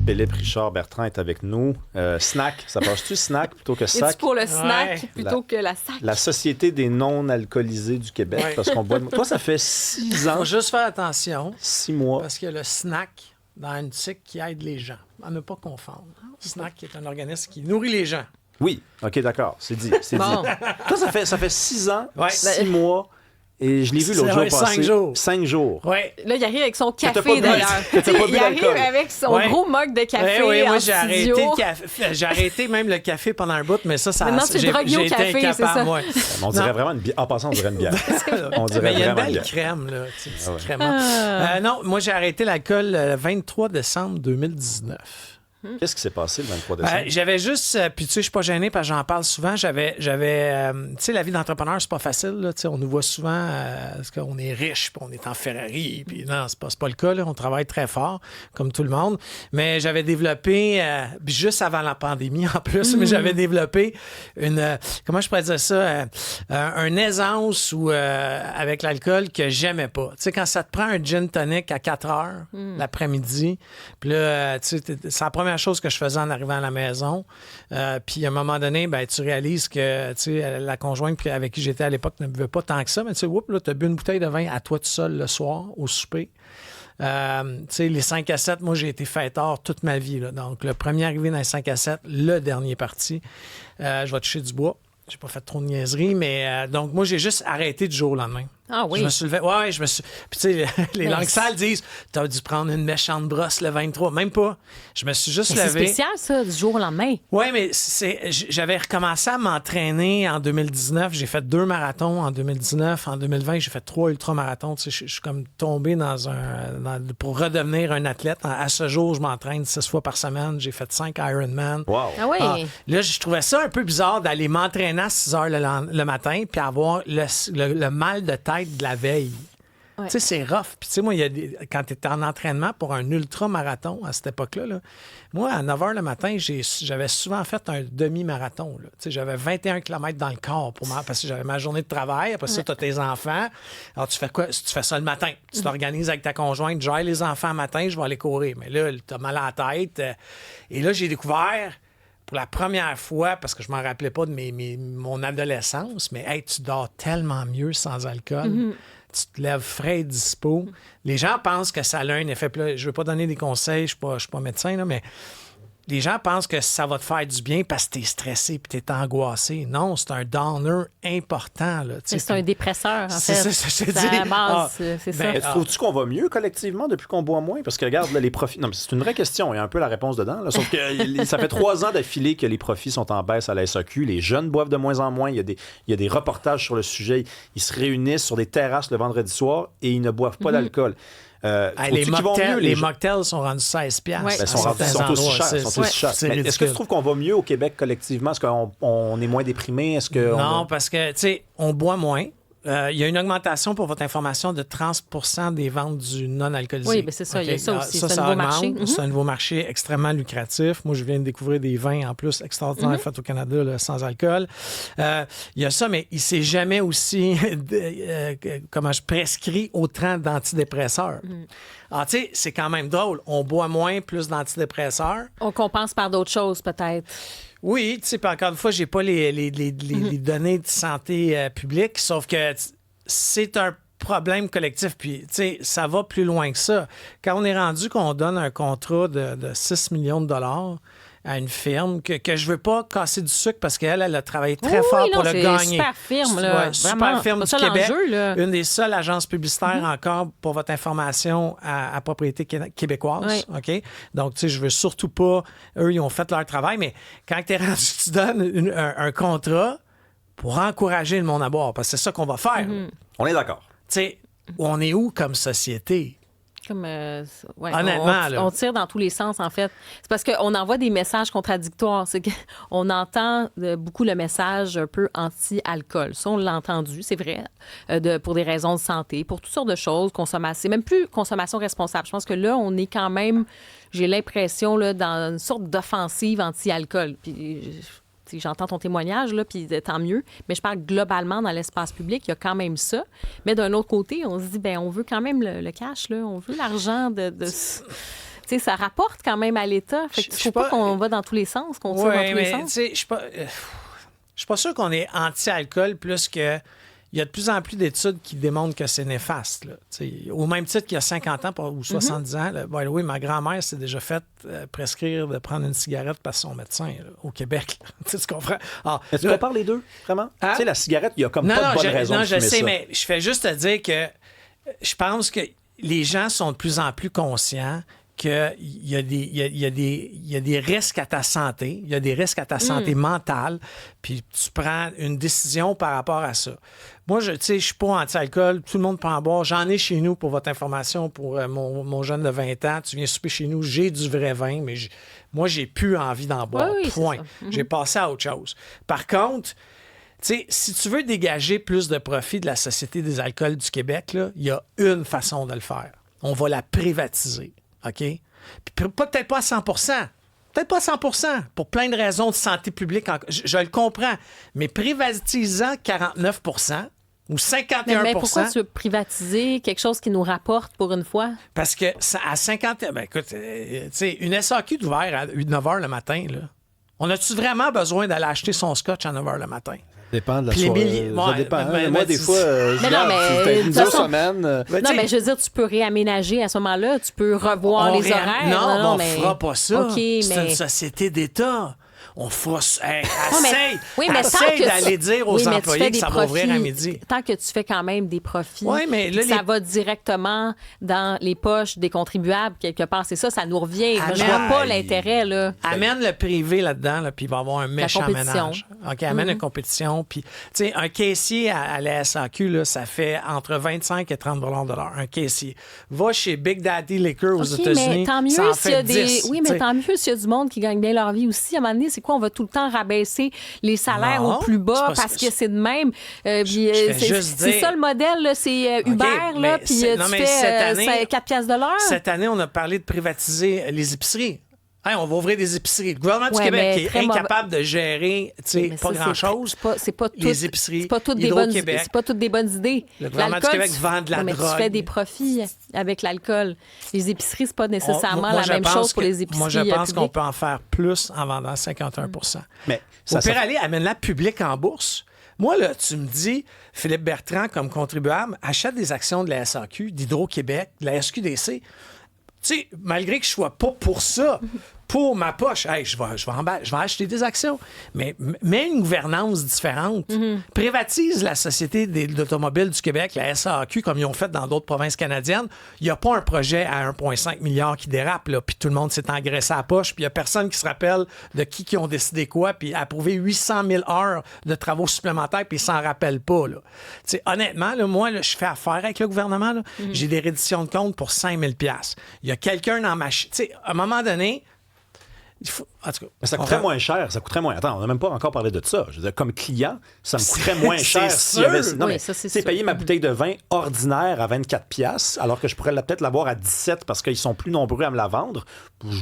Philippe Richard Bertrand est avec nous. Snack, ça passe-tu snack plutôt que sac? C'est pour le snack plutôt que la sac. La Société des non-alcoolisés du Québec, parce qu'on boit... Toi, ça fait 6 ans. Faut juste faire attention. 6 mois. Parce qu'il y a le snack dans une tique qui aide les gens. À ne pas confondre. Snack est un organisme qui nourrit les gens. Oui, OK, d'accord. C'est dit. Bon. Toi, ça fait 6 ans, Ouais. 6 mois, et je l'ai vu l'autre jour passer. 5 jours. 5 jours. Oui. Là, il arrive avec son t'as pas café, bu. d'ailleurs. Que t'as pas bu Il arrive d'alcool. avec son Ouais. gros mug de café Oui, en moi, j'ai arrêté studio. le café. J'ai arrêté même le café pendant un bout, mais ça Maintenant, tu es drogué au j'ai été café, c'est incapable, ça? moi. On dirait vraiment une bière. En passant, on dirait une bière. On dirait Mais il y a une vraiment une belle bière. crème, là. Tu sais, petite Ah ouais. crémante. Non, moi, j'ai arrêté l'alcool le 23 décembre 2019. Qu'est-ce qui s'est passé le 23 décembre? J'avais juste, puis tu sais, je suis pas gêné parce que j'en parle souvent. J'avais tu sais, la vie d'entrepreneur, c'est pas facile. Là, tu sais, on nous voit souvent parce qu'on est riche, puis on est en Ferrari, puis non, c'est pas le cas. Là, on travaille très fort, comme tout le monde. Mais j'avais développé, puis juste avant la pandémie en plus, mais j'avais développé une, comment je pourrais dire ça, un aisance ou avec l'alcool que j'aimais pas. Tu sais, quand ça te prend un gin tonic à 4 heures l'après-midi, puis là, tu sais, c'est la première chose que je faisais en arrivant à la maison. Puis à un moment donné, ben, tu réalises que tu sais, la conjointe avec qui j'étais à l'époque ne buvait pas tant que ça, mais tu sais, là, tu as bu une bouteille de vin à toi tout seul le soir au souper. Tu sais, les 5 à 7, moi, j'ai été fêtard toute ma vie. Là. Donc, le premier arrivé dans les 5 à 7, le dernier parti. Je vais toucher du bois. J'ai pas fait trop de niaiseries, mais donc, moi, j'ai juste arrêté du jour au lendemain. Ah oui. Je me suis levé. Ouais, je me suis. Puis, tu sais, les langues sales disent t'as dû prendre une méchante brosse le 23. Même pas. Je me suis juste Mais c'est levé. spécial, ça, du jour au lendemain. Oui, mais j'avais recommencé à m'entraîner en 2019. J'ai fait 2 marathons en 2019. En 2020, j'ai fait 3 ultramarathons. Tu sais, je suis comme tombé pour redevenir un athlète. À ce jour, je m'entraîne 6 fois par semaine. J'ai fait 5 Ironman. Wow. Ah oui. Là, je trouvais ça un peu bizarre d'aller m'entraîner à 6 heures le matin puis avoir le mal de tête de la veille. Ouais. Tu sais, c'est rough. Puis, tu sais, moi, quand tu étais en entraînement pour un ultra-marathon à cette époque-là, là, moi, à 9 h le matin, j'avais souvent fait un demi-marathon. Là. Tu sais, j'avais 21 km dans le corps parce que j'avais ma journée de travail. Après ça, tu as tes enfants. Alors, tu fais quoi? Tu fais ça le matin. Tu t'organises avec ta conjointe. J'ai les enfants le matin, je vais aller courir. Mais là, tu as mal à la tête. Et là, j'ai découvert pour la première fois, parce que je ne m'en rappelais pas de mon adolescence, mais hey, tu dors tellement mieux sans alcool. Tu te lèves frais et dispo. Les gens pensent que ça a un effet. Là, je ne veux pas donner des conseils, je ne suis pas médecin, là, mais les gens pensent que ça va te faire du bien parce que tu es stressé et tu es angoissé. Non, c'est un downer important. Là, C'est un dépresseur, en fait. C'est ça, je te C'est dis. à la base, c'est ça. Mais trouves-tu qu'on va mieux collectivement depuis qu'on boit moins? Parce que regarde, là, les profits... Non, mais c'est une vraie question. Il y a un peu la réponse dedans. Là. Sauf que ça fait 3 ans d'affilée que les profits sont en baisse à la SAQ. Les jeunes boivent de moins en moins. Il y a des reportages sur le sujet. Ils se réunissent sur des terrasses le vendredi soir et ils ne boivent pas d'alcool. Les mocktails sont rendus 16$. Ouais. Ben, ils sont aussi chers. Mais est-ce que tu trouves qu'on va mieux au Québec collectivement? Est-ce qu'on est moins déprimé? Est-ce que non, parce que, tu sais, on boit moins. Il y a une augmentation, pour votre information, de 30% des ventes du non-alcoolisé. Oui, bien c'est ça. Il y a ça aussi. C'est un nouveau marché. C'est un nouveau marché extrêmement lucratif. Moi, je viens de découvrir des vins, en plus, extraordinaires faits au Canada, là, sans alcool. Il y a ça, mais il ne s'est jamais aussi, prescrit autant d'antidépresseurs. Alors, tu sais, c'est quand même drôle. On boit moins, plus d'antidépresseurs. On compense par d'autres choses, peut-être. Oui, tu sais, puis encore une fois, j'ai pas les données de santé publique, sauf que c'est un problème collectif. Puis, tu sais, ça va plus loin que ça. Quand on est rendu qu'on donne un contrat de 6 millions de dollars à une firme que je veux pas casser du sucre parce qu'elle a travaillé très fort pour le gagner. Super firme, là. Ouais, super firme du Québec. Là. Une des seules agences publicitaires encore, pour votre information, à propriété québécoise. Oui. OK? Donc, tu sais, je veux surtout pas... Eux, ils ont fait leur travail, mais quand tu donnes un contrat pour encourager le monde à boire, parce que c'est ça qu'on va faire. On est d'accord. Tu sais, on est où comme société? Comme, ouais, honnêtement, on tire dans tous les sens, en fait. C'est parce qu'on envoie des messages contradictoires. C'est qu'on entend beaucoup le message un peu anti-alcool. Ça, on l'a entendu, c'est vrai, pour des raisons de santé, pour toutes sortes de choses, consommation, même plus consommation responsable. Je pense que là, on est quand même, j'ai l'impression, là, dans une sorte d'offensive anti-alcool. Puis j'entends ton témoignage, là, puis tant mieux. Mais je parle globalement dans l'espace public, il y a quand même ça. Mais d'un autre côté, on se dit, ben on veut quand même le cash, là. On veut l'argent de sais, ça rapporte quand même à l'État. Fait que tu trouves pas qu'on va dans tous les sens, qu'on tire dans tous les sens? Tu sais, je suis pas sûr qu'on est anti-alcool plus que... Il y a de plus en plus d'études qui démontrent que c'est néfaste. Là. Au même titre qu'il y a 50 ans ou 70 ans, là, by the way, ma grand-mère s'est déjà faite prescrire de prendre une cigarette par son médecin là, au Québec. Tu comprends? Est-ce qu'on parle les deux, vraiment? Tu sais, la cigarette, il y a comme pas de bonne raison de fumer ça. Non, je sais, mais je fais juste te dire que je pense que les gens sont de plus en plus conscients qu'il y a des risques à ta santé, il y a des risques à ta santé mentale, puis tu prends une décision par rapport à ça. Moi, je suis pas anti-alcool, tout le monde peut en boire. J'en ai chez nous, pour votre information, pour mon jeune de 20 ans. Tu viens souper chez nous, j'ai du vrai vin, mais moi, j'ai plus envie d'en boire, point. J'ai passé à autre chose. Par contre, si tu veux dégager plus de profit de la Société des alcools du Québec, il y a une façon de le faire. On va la privatiser. OK? Puis peut-être pas à 100 Peut-être pas à 100 pour plein de raisons de santé publique. Je le comprends. Mais privatisant 49 ou 51 mais pourquoi tu veux privatiser quelque chose qui nous rapporte pour une fois? Parce que à 50... Ben écoute, une SAQ d'ouvert à 9 h le matin, là. On a-tu vraiment besoin d'aller acheter son scotch à 9 h le matin? Ça dépend de la soirée. Ça dépend. Moi, des fois, une semaine. Non, mais je veux dire, tu peux réaménager à ce moment-là. Tu peux revoir les horaires. Non, on ne fera pas ça. C'est une société d'État. On fera ça. Essaye d'aller dire aux employés que ça va ouvrir à midi. Tant que tu fais quand même des profits, ça va directement dans les poches des contribuables, quelque part. C'est ça nous revient. Je vois pas l'intérêt. Là. Amène le privé là-dedans, là, puis il va y avoir un méchant ménage. OK, amène une compétition. Puis, tu sais, un caissier à la SAQ, là, ça fait entre 25 et 30 $ de l'heure. Un caissier. Va chez Big Daddy Liquor aux États-Unis, mais tant mieux ça en fait 10. Oui, mais tant mieux s'il y a du monde qui gagne bien leur vie aussi. À un moment donné, c'est quoi? On va tout le temps rabaisser les salaires au plus bas parce que c'est de même. C'est ça le modèle, là, c'est Uber, là, puis tu fais 4 piastres de l'heure. Cette année, on a parlé de privatiser les épiceries. Hey, on va ouvrir des épiceries. Le gouvernement du Québec qui est incapable de gérer pas grand-chose. Les épiceries, c'est pas toutes des bonnes idées. Le gouvernement du Québec vend de la drogue. Tu fais des profits avec l'alcool. Les épiceries, c'est pas nécessairement la même chose pour les épiceries. Moi, je pense qu'on peut en faire plus en vendant 51 Mais au pire aller, amène-la publique en bourse. Moi, là, tu me dis, Philippe Bertrand, comme contribuable, achète des actions de la SAQ, d'Hydro-Québec, de la SQDC. Tu sais, malgré que je sois pas pour ça, pour ma poche, hey, je vais acheter des actions. Mais mets une gouvernance différente. Privatise la Société d'automobile du Québec, la SAQ, comme ils ont fait dans d'autres provinces canadiennes. Il n'y a pas un projet à 1,5 milliard qui dérape, là, puis tout le monde s'est engraissé à la poche, puis il n'y a personne qui se rappelle de qui ont décidé quoi, puis approuvé 800 000 heures de travaux supplémentaires, puis ils s'en rappellent pas. Là. Honnêtement, là, moi, là, je fais affaire avec le gouvernement. Là. J'ai des redditions de compte pour 5 000 $. Il y a quelqu'un dans ma... à un moment donné, en tout cas, mais ça coûterait moins cher. Ça coûterait moins. Attends, on n'a même pas encore parlé de ça. Je veux dire, comme client, ça me coûterait moins cher s'il y avait. Non, mais c'est payer ma bouteille de vin ordinaire à 24 $, alors que je pourrais peut-être l'avoir à 17 parce qu'ils sont plus nombreux à me la vendre.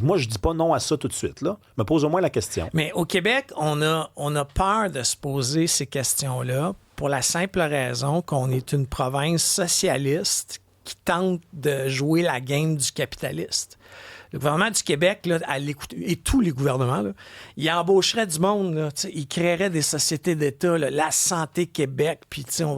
Moi, je dis pas non à ça tout de suite. Là. Je me pose au moins la question. Mais au Québec, on a peur de se poser ces questions-là pour la simple raison qu'on est une province socialiste qui tente de jouer la game du capitaliste. Le gouvernement du Québec, là, à l'écouter, et tous les gouvernements, là, ils embaucheraient du monde, là, ils créeraient des sociétés d'État, là, la Santé Québec, puis on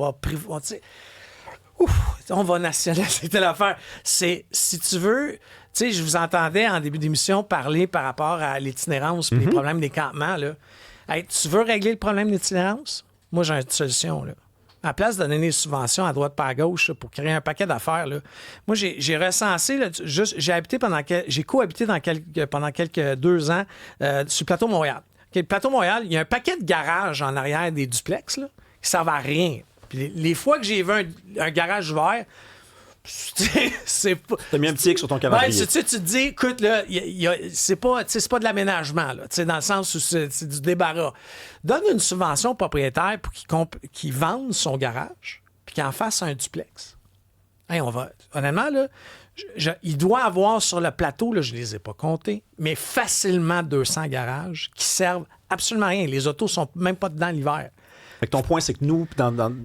va nationaliser l'affaire. C'est, si tu veux, je vous entendais en début d'émission parler par rapport à l'itinérance et les problèmes des campements. Là. Hey, tu veux régler le problème de l'itinérance? Moi, j'ai une solution, là. À la place de donner des subventions à droite pas à gauche là, pour créer un paquet d'affaires, là, moi, j'ai recensé, là, j'ai cohabité pendant quelques 2 ans sur le plateau Montréal. Okay, le plateau Montréal, il y a un paquet de garages en arrière des duplex là, qui servent à rien. Puis les fois que j'ai vu un garage ouvert, c'est pas... T'as mis un petit X sur ton calendrier. Tu te dis, écoute, là, c'est pas de l'aménagement, là, dans le sens où c'est du débarras. Donne une subvention au propriétaire pour qu'il vende son garage puis qu'il en fasse un duplex. Hey, honnêtement, là, il doit avoir sur le plateau, là, je ne les ai pas comptés, mais facilement 200 garages qui servent absolument à rien. Les autos sont même pas dedans l'hiver. Fait que ton point, c'est que nous,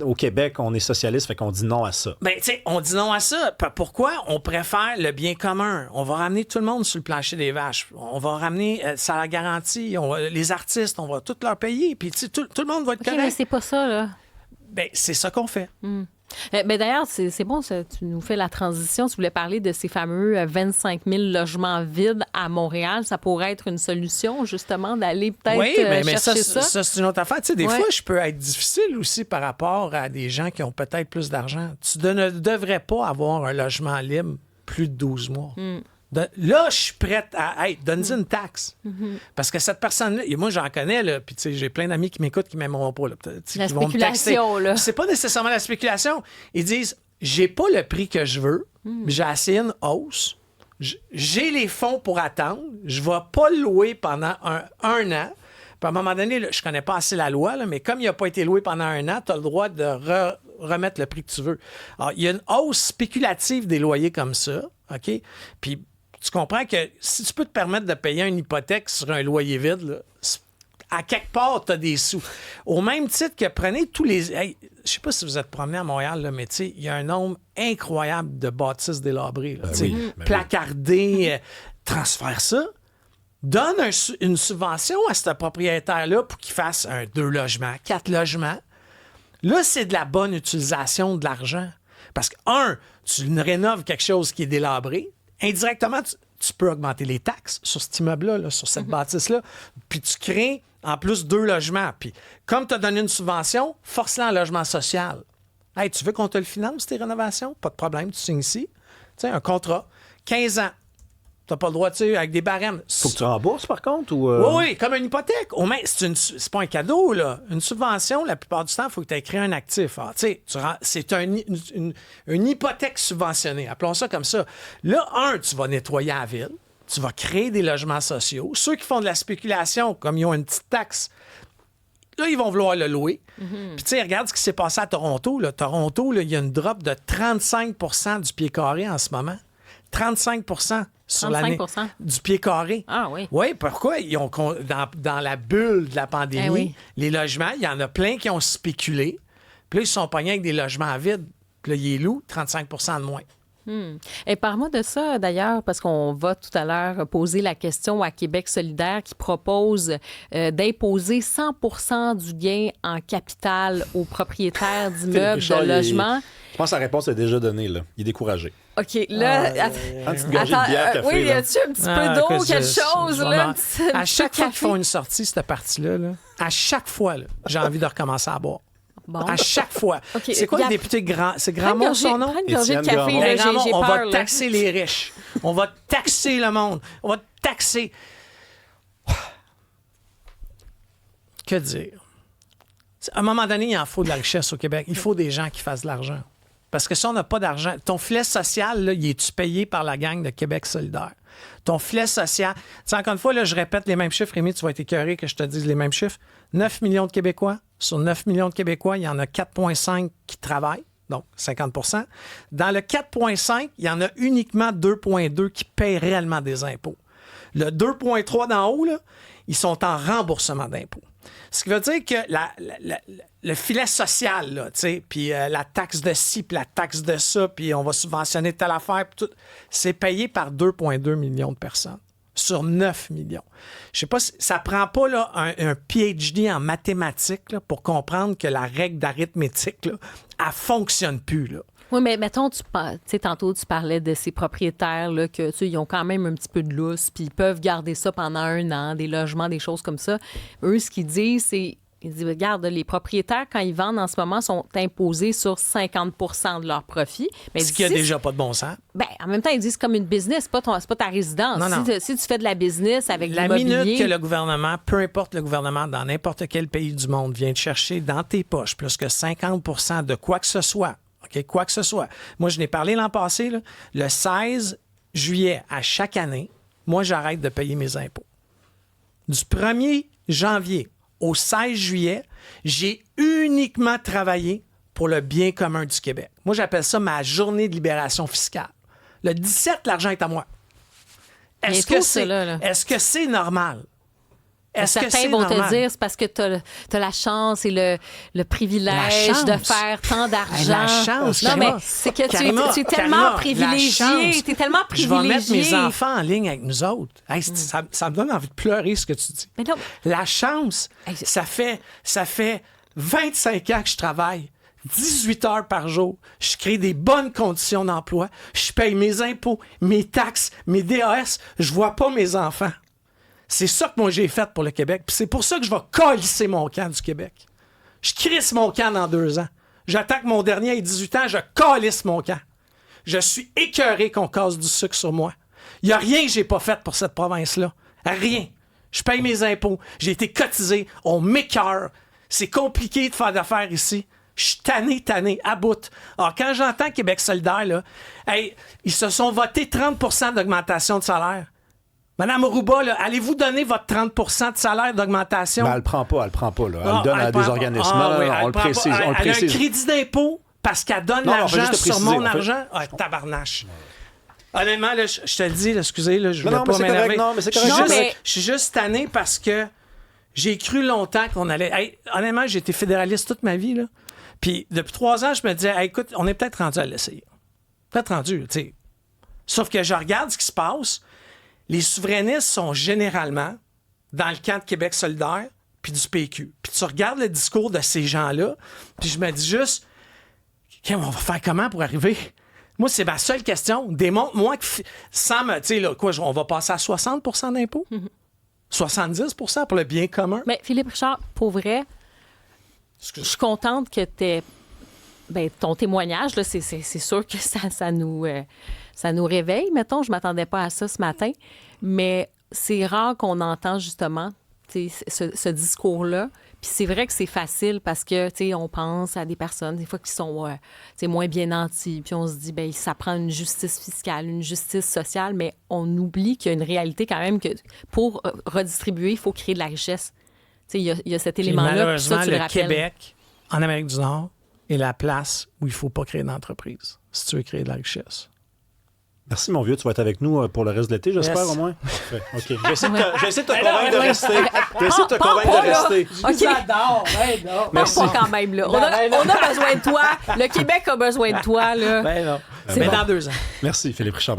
au Québec, on est socialiste, fait qu'on dit non à ça. Ben, tu sais, on dit non à ça. Pourquoi? On préfère le bien commun. On va ramener tout le monde sur le plancher des vaches. On va ramener ça la garantie. Les artistes, on va tout leur payer. Puis, tu sais, tout le monde va être OK, mais correct. c'est pas ça, là. Ben, c'est ça qu'on fait. Mais d'ailleurs, c'est bon, ça, tu nous fais la transition. Tu voulais parler de ces fameux 25 000 logements vides à Montréal. Ça pourrait être une solution, justement, d'aller peut-être mais chercher ça, c'est une autre affaire. Tu sais, des Ouais. fois, je peux être difficile aussi par rapport à des gens qui ont peut-être plus d'argent. Tu ne devrais pas avoir un logement libre plus de 12 mois. Là, je suis prête à... Hey, donne-y une taxe. Parce que cette personne-là... Et moi, j'en connais, là, puis tu sais, j'ai plein d'amis qui m'écoutent qui m'aimeront pas. Là, La qui vont me taxer. spéculation, là. C'est pas nécessairement la spéculation. Ils disent, j'ai pas le prix que je veux, mais j'ai essayé une hausse. J'ai les fonds pour attendre. Je vais pas le louer pendant un an. Puis à un moment donné, là, je connais pas assez la loi, là, mais comme il n'a pas été loué pendant un an, tu as le droit de remettre le prix que tu veux. Alors, il y a une hausse spéculative des loyers comme ça, OK? Puis tu comprends que si tu peux te permettre de payer une hypothèque sur un loyer vide, là, à quelque part, tu as des sous. Au même titre que prenez tous les... Hey, je sais pas si vous êtes promené à Montréal, là, mais tu sais, il y a un nombre incroyable de bâtisses délabrées. Là, placardées. Transfère ça. Donne une subvention à ce propriétaire-là pour qu'il fasse 2 logements, 4 logements. Là, c'est de la bonne utilisation de l'argent. Parce que, tu rénoves quelque chose qui est délabré. Indirectement, tu peux augmenter les taxes sur cet immeuble-là, là, sur cette bâtisse-là. Puis tu crées, en plus, 2 logements. Puis comme tu as donné une subvention, force-la en logement social. Hey, tu veux qu'on te le finance, tes rénovations? Pas de problème, tu signes ici. Tu sais, un contrat, 15 ans. Tu n'as pas le droit, tu sais, avec des barèmes. Faut que tu rembourses, par contre? Ou Oui, comme une hypothèque. Au moins, c'est pas un cadeau, là. Une subvention, la plupart du temps, il faut que tu aies créé un actif. Alors, tu sais, c'est une hypothèque subventionnée. Appelons ça comme ça. Là, tu vas nettoyer la ville. Tu vas créer des logements sociaux. Ceux qui font de la spéculation, comme ils ont une petite taxe, là, ils vont vouloir le louer. Puis, tu sais, regarde ce qui s'est passé à Toronto. Là. Toronto, il y a une drop de 35 du pied carré en ce moment. 35 sur l'année 35%? Du pied carré. Ah oui. Oui, pourquoi? Ils ont, dans la bulle de la pandémie, oui. les logements, il y en a plein qui ont spéculé. Puis là, ils se sont pognés avec des logements vides. Puis là, ils les louent 35 de moins. Et parle-moi de ça, d'ailleurs, parce qu'on va tout à l'heure poser la question à Québec solidaire qui propose d'imposer 100 du gain en capital aux propriétaires d'immeubles Richard, de logement. Je pense que la réponse est déjà donnée, là. Il est découragé. OK, là... Une petite gorgée de bière, café, oui, y là. a-tu un petit peu d'eau, quelque chose, là? Un petit À chaque fois qu'ils café? font une sortie, cette partie-là, là, à chaque fois, là, j'ai envie de recommencer à boire. Bon. À chaque fois. OK, C'est quoi le député Grand? C'est Grandmont, son nom? Prends une gorgée de Étienne café, Grandmont. là, Hey, Grandmont, j'ai on peur, va là. taxer les riches. On va taxer le monde. On va taxer... Que dire? À un moment donné, il en faut de la richesse au Québec. Il faut des gens qui fassent de l'argent. Parce que si on n'a pas d'argent, ton filet social, là, il est-tu payé par la gang de Québec solidaire? Ton filet social... Tu sais, encore une fois, là, je répète les mêmes chiffres. Rémi, tu vas être écœuré que je te dise les mêmes chiffres. 9 millions de Québécois. Sur 9 millions de Québécois, il y en a 4,5 qui travaillent. Donc, 50 Dans le 4,5, il y en a uniquement 2,2 qui paient réellement des impôts. Le 2,3 d'en haut, là, ils sont en remboursement d'impôts. Ce qui veut dire que le filet social, là, tu sais, puis la taxe de ci, puis la taxe de ça, puis on va subventionner telle affaire, puis tout, c'est payé par 2,2 millions de personnes sur 9 millions. Je sais pas, ça prend pas là, un PhD en mathématiques là, pour comprendre que la règle d'arithmétique, là, elle fonctionne plus, là. Oui, mais mettons, tu sais, tantôt, tu parlais de ces propriétaires là, que, tu sais, ils ont quand même un petit peu de lousse, puis ils peuvent garder ça pendant un an, des logements, des choses comme ça. Eux, ce qu'ils disent, c'est... Ils disent, regarde, les propriétaires, quand ils vendent en ce moment, sont imposés sur 50 de leur profit. Mais Ce qui a déjà pas de bon sens. Ben, en même temps, ils disent comme une business, c'est pas ta résidence. Non. Si tu fais de la business avec La l'immobilier... minute que le gouvernement, peu importe le gouvernement, dans n'importe quel pays du monde, vient te chercher dans tes poches plus que 50 de quoi que ce soit, OK, quoi que ce soit. Moi, je n'ai parlé l'an passé, là, le 16 juillet à chaque année, moi, j'arrête de payer mes impôts. Du 1er janvier au 16 juillet, j'ai uniquement travaillé pour le bien commun du Québec. Moi, j'appelle ça ma journée de libération fiscale. Le 17, l'argent est à moi. Est-ce que c'est normal? Est-ce que Certains c'est vont normal? te dire c'est parce que tu as la chance et le privilège La chance. de faire tant d'argent. La chance, non, mais Karima. c'est que Karima, tu es tellement Karima, la privilégié. chance. Tu es tellement Je privilégié. vais mettre mes enfants en ligne avec nous autres. Hey, ça me donne envie de pleurer ce que tu dis. Mais non, La chance, Hey, ça fait 25 ans que je travaille. 18 heures par jour. Je crée des bonnes conditions d'emploi. Je paye mes impôts, mes taxes, mes DAS. Je vois pas mes enfants. C'est ça que moi j'ai fait pour le Québec. Puis c'est pour ça que je vais calisser mon camp du Québec. Je crisse mon camp dans 2 ans. J'attaque mon dernier à 18 ans, je calisse mon camp. Je suis écœuré qu'on casse du sucre sur moi. Il n'y a rien que j'ai pas fait pour cette province-là. Rien. Je paye mes impôts. J'ai été cotisé. On m'écœure. C'est compliqué de faire d'affaires ici. Je suis tanné, à bout. Alors, quand j'entends Québec solidaire, là, hey, ils se sont votés 30 % d'augmentation de salaire. Madame Aruba, là, allez-vous donner votre 30 % de salaire d'augmentation? Ben, elle le prend pas, là. Elle Ah, le donne à elle des prend pas. organismes. Ah, non, oui, non, elle on le prend pas. précise. Elle On le a un précise. crédit d'impôt parce qu'elle donne Non, on fait l'argent juste sur préciser, mon on fait- argent. Ah, tabarnache. Honnêtement, là, je te le dis, là, excusez, là, je Non, voulais non, pas mais c'est m'énerver. correct, non, mais c'est correct. Non, mais- Je suis juste tanné parce que j'ai cru longtemps qu'on allait... Hey, honnêtement, j'ai été fédéraliste toute ma vie, là. Puis depuis 3 ans, je me disais, hey, écoute, on est peut-être rendu à l'essayer. Peut-être rendu, tu sais. Sauf que je regarde ce qui se passe. Les souverainistes sont généralement dans le camp de Québec solidaire puis du PQ. Puis tu regardes le discours de ces gens-là, puis je me dis juste, OK, on va faire comment pour arriver? Moi, c'est ma seule question. Démontre-moi que sans me... Tu sais, là, quoi, on va passer à 60 % d'impôts? 70 % pour le bien commun? mais Philippe Richard, pour vrai, je suis contente que ton témoignage, là, c'est sûr que ça nous réveille, mettons. Je m'attendais pas à ça ce matin, mais c'est rare qu'on entend justement ce discours-là. Puis c'est vrai que c'est facile parce que, tu sais, on pense à des personnes, des fois, qui sont moins bien nantis. Puis on se dit, ben ça prend une justice fiscale, une justice sociale, mais on oublie qu'il y a une réalité quand même que pour redistribuer, il faut créer de la richesse. Tu sais, il y a cet Puis élément-là. Puis malheureusement, ça, tu le le rappelles. Québec, en Amérique du Nord, est la place où il ne faut pas créer d'entreprise si tu veux créer de la richesse. Merci, mon vieux. Tu vas être avec nous pour le reste de l'été, j'espère, Yes. au moins. Parfait. OK. Je vais essayer de te Mais non, convaincre de mais rester. Je vais essayer de te Pars convaincre pas, de là. rester. OK. J'adore. Ben non. Merci. Pas quand même, là. On a besoin de toi. Le Québec a besoin de toi, là. Ben non. C'est Mais bon. dans 2 ans. Merci, Philippe Richard.